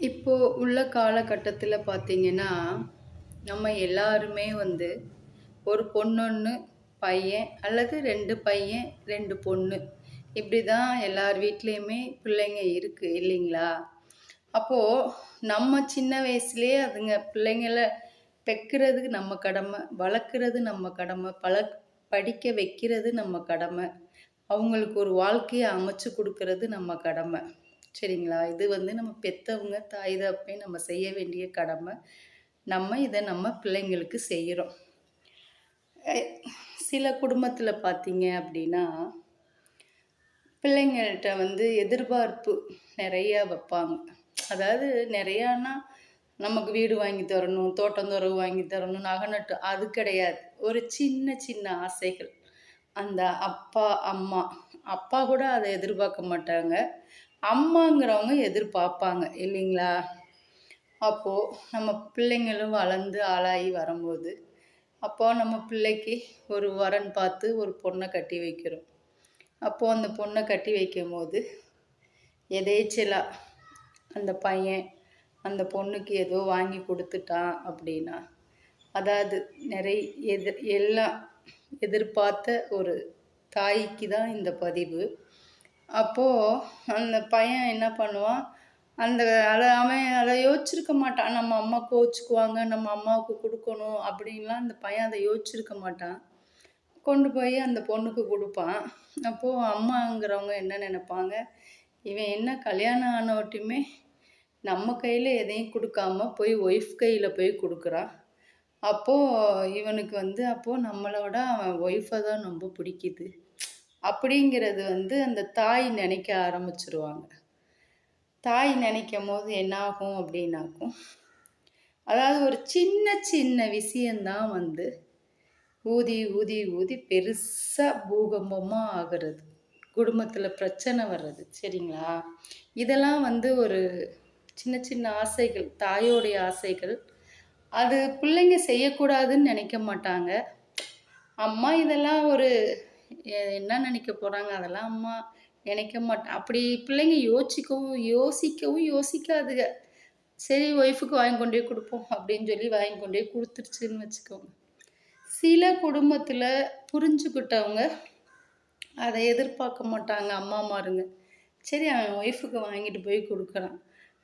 இப்போ உள்ள காலகட்டத்தில பார்த்தீங்கன்னா, நம்ம எல்லாருமே வந்து ஒரு பொண்ணொண்ணு, பையன் அல்லது 2 பையன், 2 பொண்ணு. இப்படி தான் எல்லார் வீட்லயுமே பிள்ளைங்க இருக்கு இல்லைங்களா? அப்போ நம்ம சின்ன வயசுலயே அதுங்க பிள்ளைங்கள பெக்குறது நம்ம கடமை, வளர்க்குறது நம்ம கடமை, படிக்க வைக்கிறது நம்ம கடமை. அவங்களுக்கு ஒரு வாழ்க்கைய அமைச்சு குடுக்குறது நம்ம கடமை. சரிங்களா? இது வந்து நம்ம பெத்தவங்க, தாய் தகப்பன் நம்ம செய்ய வேண்டிய கடமை. நம்ம பிள்ளைங்களுக்கு செய்றோம். அ சில குடும்பத்தில பார்த்தீங்க அப்படின்னா, பிள்ளைங்கள்ட்ட வந்து எதிர்பார்ப்பு நெறையா வைப்பாங்க. அதாவது நெறையான்னா, நமக்கு வீடு வாங்கி தரணும், தோட்டம் தொரவு வாங்கி தரணும், நகை நட்டு அது கிடையாது. ஒரு சின்ன சின்ன ஆசைகள். அந்த அப்பா, அம்மா. அப்பா கூட அத எதிர்பார்க்க மாட்டாங்க. அம்மாங்கிறவங்க எதிர்பார்ப்பாங்க இல்லைங்களா? அப்போ நம்ம பிள்ளைங்களும் வளர்ந்து ஆளாகி வரும்போது, அப்போ நம்ம பிள்ளைக்கு ஒரு வரன் பார்த்து ஒரு பொண்ண கட்டி வைக்கிறோம். அப்போ அந்த பொண்ண கட்டி வைக்கும்போது, எதேச்சலா அந்த பையன் அந்த பொண்ணுக்கு ஏதோ வாங்கி குடுத்துட்டான் அப்படின்னா, அதாவது எல்லாம் எதிர்பார்த்த ஒரு தாய்க்கு தான் இந்த பதிவு. அப்போ அந்த பையன் என்ன பண்ணுவான், அந்த அவன் அத யோசிச்சிருக்க மாட்டான். நம்ம அம்மா கோவிச்சுக்குவாங்க, நம்ம அம்மாவுக்கு குடுக்கணும் அப்படின்லாம் அந்த பையன் அத யோசிச்சிருக்க மாட்டான். கொண்டு போய் அந்த பொண்ணுக்கு குடுப்பான். அப்போ அம்மாங்கிறவங்க என்ன நெனைப்பாங்க, இவன் என்ன கல்யாணம் ஆனவட்டியுமே நம்ம கையில எதையும் குடுக்காம போய் ஒய்ஃப் கையில போய் குடுக்குறான். அப்போ இவனுக்கு வந்து அப்போ நம்மளோட அவன் ஒய்ஃப தான் ரொம்ப பிடிக்குது. அப்படிங்கிறது வந்து அந்த தாய் நினைக்க ஆரம்பிச்சுருவாங்க. தாய் நினைக்கும்போது என்ன ஆகும் அப்படின்னாக்கும், அதாவது ஒரு சின்ன சின்ன விஷயந்தான் வந்து ஊதி ஊதி ஊதி பெருசா பூகம்பமா ஆகுறது. குடும்பத்தில பிரச்சனை வர்றது. சரிங்களா? இதெல்லாம் வந்து ஒரு சின்ன சின்ன ஆசைகள், தாயோடைய ஆசைகள். அது பிள்ளைங்க செய்யக்கூடாதுன்னு நினைக்க மாட்டாங்க. அம்மா இதெல்லாம் ஒரு என்ன நினைக்க போறாங்க? அதெல்லாம் அம்மா நினைக்க அப்படி பிள்ளைங்க யோசிக்கவும் யோசிக்காதுக. சரி ஒய்ஃபுக்கு வாங்கி கொண்டு போய் குடுப்போம் அப்படின்னு சொல்லி வாங்கி கொண்டு போய் குடுத்துருச்சுன்னு வச்சுக்கோங்க. சில குடும்பத்தில புரிஞ்சுக்கிட்டவங்க அத எதிர்பார்க்க மாட்டாங்க அம்மாமாருங்க. சரி அவன் ஒய்ஃபுக்கு வாங்கிட்டு போய் குடுக்குறான்.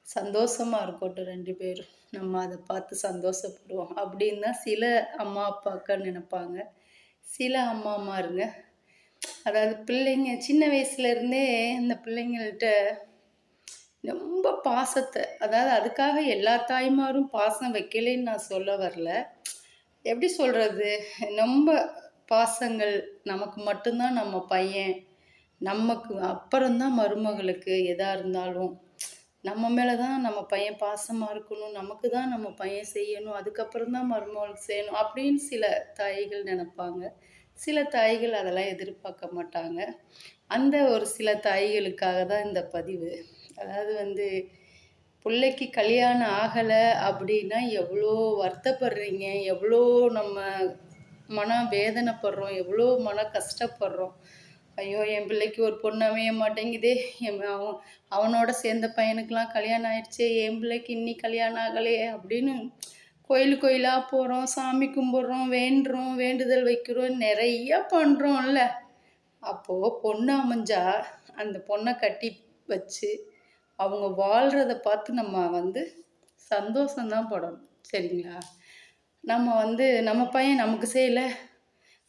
சந்தோஷமா இருக்கட்டும் 2 பேரும். நம்ம அத பார்த்து சந்தோஷப்படுவோம். அப்படின்னு தான் சில அம்மா, அப்பாக்கள் நெனைப்பாங்க. சில அம்மாமாருங்க, அதாவது பிள்ளைங்க சின்ன வயசுலேருந்தே இந்த பிள்ளைங்கள்ட்ட ரொம்ப பாசத்த அதாவது அதுக்காக எல்லா தாய்மாரும் பாசம் வைக்கலைன்னு நான் சொல்ல வரல. எப்படி சொல்றது? ரொம்ப பாசங்கள் நமக்கு மட்டும்தான் நம்ம பையன். நமக்கு அப்புறம் தான் மருமகளுக்கு எதா இருந்தாலும். நம்ம மேல தான் நம்ம பையன் பாசமா இருக்கணும். நமக்கு தான் நம்ம பையன் செய்யணும். அதுக்கப்புறம் தான் மருமகளுக்கு செய்யணும். அப்படின்னு சில தாய்கள் நெனைப்பாங்க. சில தாய்கள் அதெல்லாம் எதிர்பார்க்க மாட்டாங்க. அந்த ஒரு சில தாய்களுக்காக தான் இந்த பதிவு. அதாவது வந்து புள்ளைக்கு கல்யாணம் ஆகலை அப்படின்னா எவ்வளோ வருத்தப்படுறீங்க, எவ்வளோ நம்ம மன வேதனைப்படுறோம், எவ்வளோ மன கஷ்டப்படுறோம். ஐயோ என் பிள்ளைக்கு ஒரு பொண்ணு அமைய மாட்டேங்குதே, அவனோட சேர்ந்த பையனுக்கெலாம் கல்யாணம் ஆயிடுச்சே, என் பிள்ளைக்கு இன்னி கல்யாணம் ஆகலையே அப்படின்னு கோயிலாக போகிறோம், சாமி கும்பிட்றோம், வேண்டுறோம், வேண்டுதல் வைக்கிறோம், நிறைய பண்ணுறோம்ல. அப்போது பொண்ணு அமைஞ்சா அந்த பொண்ணை கட்டி வச்சு அவங்க வாழ்கிறத பார்த்து நம்ம வந்து சந்தோஷந்தான் படணும். சரிங்களா? நம்ம வந்து நம்ம பையன் நமக்கு செய்யலை,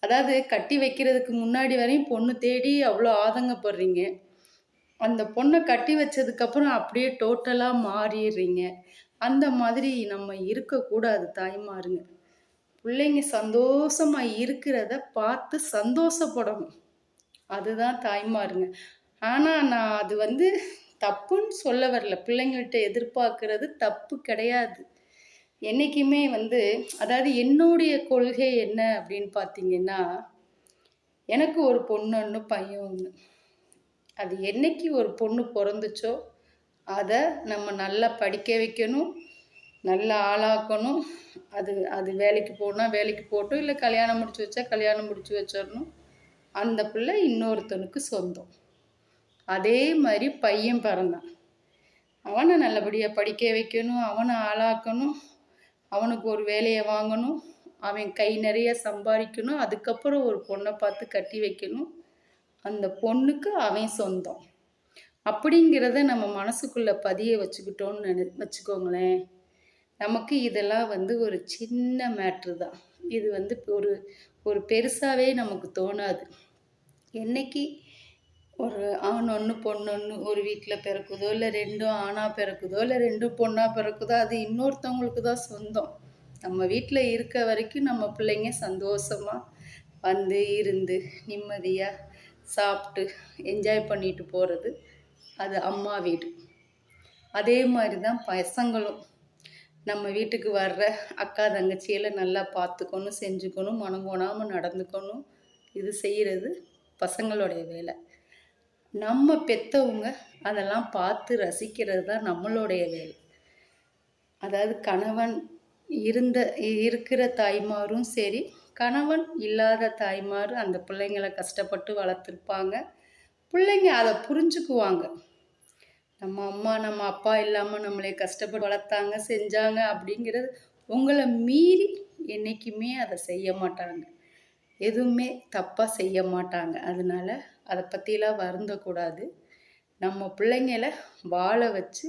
அதாவது கட்டி வைக்கிறதுக்கு முன்னாடி வரையும் பொண்ணு தேடி அவ்வளோ ஆதங்கப்படுறீங்க. அந்த பொண்ணை கட்டி வச்சதுக்கப்புறம் அப்படியே டோட்டலாக மாறிடுறீங்க. அந்த மாதிரி நம்ம இருக்கக்கூடாது தாய்மாருங்க. பிள்ளைங்க சந்தோஷமா இருக்கிறத பார்த்து சந்தோஷப்படணும். அதுதான் தாய்மாருங்க. ஆனா நான் அது வந்து தப்புன்னு சொல்ல வரல. பிள்ளைங்கள்ட்ட எதிர்பார்க்கிறது தப்பு கிடையாது. என்னைக்குமே வந்து அதாவது என்னுடைய கொள்கை என்ன அப்படின்னு பார்த்தீங்கன்னா, எனக்கு ஒரு பொண்ணு 1, பையன் 1. அது என்னைக்கு ஒரு பொண்ணு பொறந்துச்சோ, அத நம்ம நல்லா படிக்க வைக்கணும், நல்லா ஆளாக்கணும். அது அது வேலைக்கு போனா வேலைக்கு போகட்டும், இல்ல கல்யாணம் முடிச்சு வச்சா கல்யாணம் முடிச்சு வச்சிரணும். அந்த பிள்ளை இன்னொருத்தனுக்கு சொந்தம். அதே மாரி பையன் பிறந்தான். அவனை நல்லபடியாக படிக்க வைக்கணும், அவனை ஆளாக்கணும், அவனுக்கு ஒரு வேலையை வாங்கணும், அவன் கை நிறைய சம்பாதிக்கணும், அதுக்கப்புறம் ஒரு பொண்ணை பார்த்து கட்டி வைக்கணும். அந்த பொண்ணுக்கு அவன் சொந்தம் அப்படிங்கிறத நம்ம மனசுக்குள்ளே பதிய வச்சுக்கிட்டோன்னு வச்சுக்கோங்களேன். நமக்கு இதெல்லாம் வந்து ஒரு சின்ன மேட்ரு தான். இது வந்து ஒரு ஒரு பெருசாகவே நமக்கு தோணாது. என்னைக்கு ஒரு ஆண் ஒன்று பொண்ணு ஒன்று ஒரு வீட்டில் பிறக்குதோ, இல்லை ரெண்டும் ஆணாக பிறக்குதோ, இல்லை ரெண்டும் பொண்ணாக பிறக்குதோ, அது இன்னொருத்தவங்களுக்கு தான் சொந்தம். நம்ம வீட்டில் இருக்க வரைக்கும் நம்ம பிள்ளைங்க சந்தோஷமாக வந்து இருந்து நிம்மதியாக சாப்பிட்டு என்ஜாய் பண்ணிட்டு போகிறது அது அம்மா வீடு. அதே மாதிரி தான் பசங்களும் நம்ம வீட்டுக்கு வர்ற அக்கா தங்கச்சியில் நல்லா பார்த்துக்கணும், செஞ்சுக்கணும், மனங்கோணாமல் நடந்துக்கணும். இது செய்கிறது பசங்களுடைய வேலை. நம்ம பெற்றவங்க அதெல்லாம் பார்த்து ரசிக்கிறது தான் நம்மளுடைய வேலை. அதாவது கணவன் இருக்கிற தாய்மாரும் சரி, கணவன் இல்லாத தாய்மார் அந்த பிள்ளைங்களை கஷ்டப்பட்டு வளர்த்துருப்பாங்க. பிள்ளைங்க அதை புரிஞ்சுக்குவாங்க. நம்ம அம்மா நம்ம அப்பா இல்லாமல் நம்மளை கஷ்டப்பட்டு வளர்த்தாங்க செஞ்சாங்க அப்படிங்கிறது உங்களை மீறி என்றைக்குமே அதை செய்ய மாட்டாங்க. எதுவுமே தப்பாக செய்ய மாட்டாங்க. அதனால் அதை பற்றிலாம் வருந்தக்கூடாது. நம்ம பிள்ளைங்கள வாழ வச்சு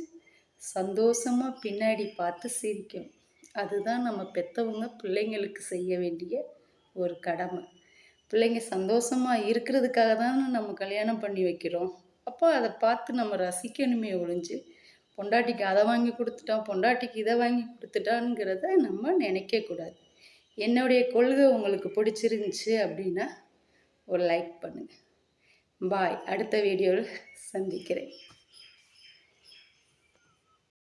சந்தோஷமாக பின்னாடி பார்த்து சிரிக்கணும். அதுதான் நம்ம பெற்றவங்க பிள்ளைங்களுக்கு செய்ய வேண்டிய ஒரு கடமை. பிள்ளைங்க சந்தோஷமாக இருக்கிறதுக்காக தானே நம்ம கல்யாணம் பண்ணி வைக்கிறோம். அப்போ அதை பார்த்து நம்ம ரசிக்கணுமே ஒழிஞ்சு பொண்டாட்டிக்கு அதை வாங்கி கொடுத்துட்டான், பொண்டாட்டிக்கு இதை வாங்கி கொடுத்துட்டான்ங்கிறத நம்ம நினைக்கக்கூடாது. என்னுடைய கொள்கை உங்களுக்கு பிடிச்சிருந்துச்சு அப்படின்னா ஒரு லைக் பண்ணுங்கள். பாய். அடுத்த வீடியோவில் சந்திக்கிறேன்.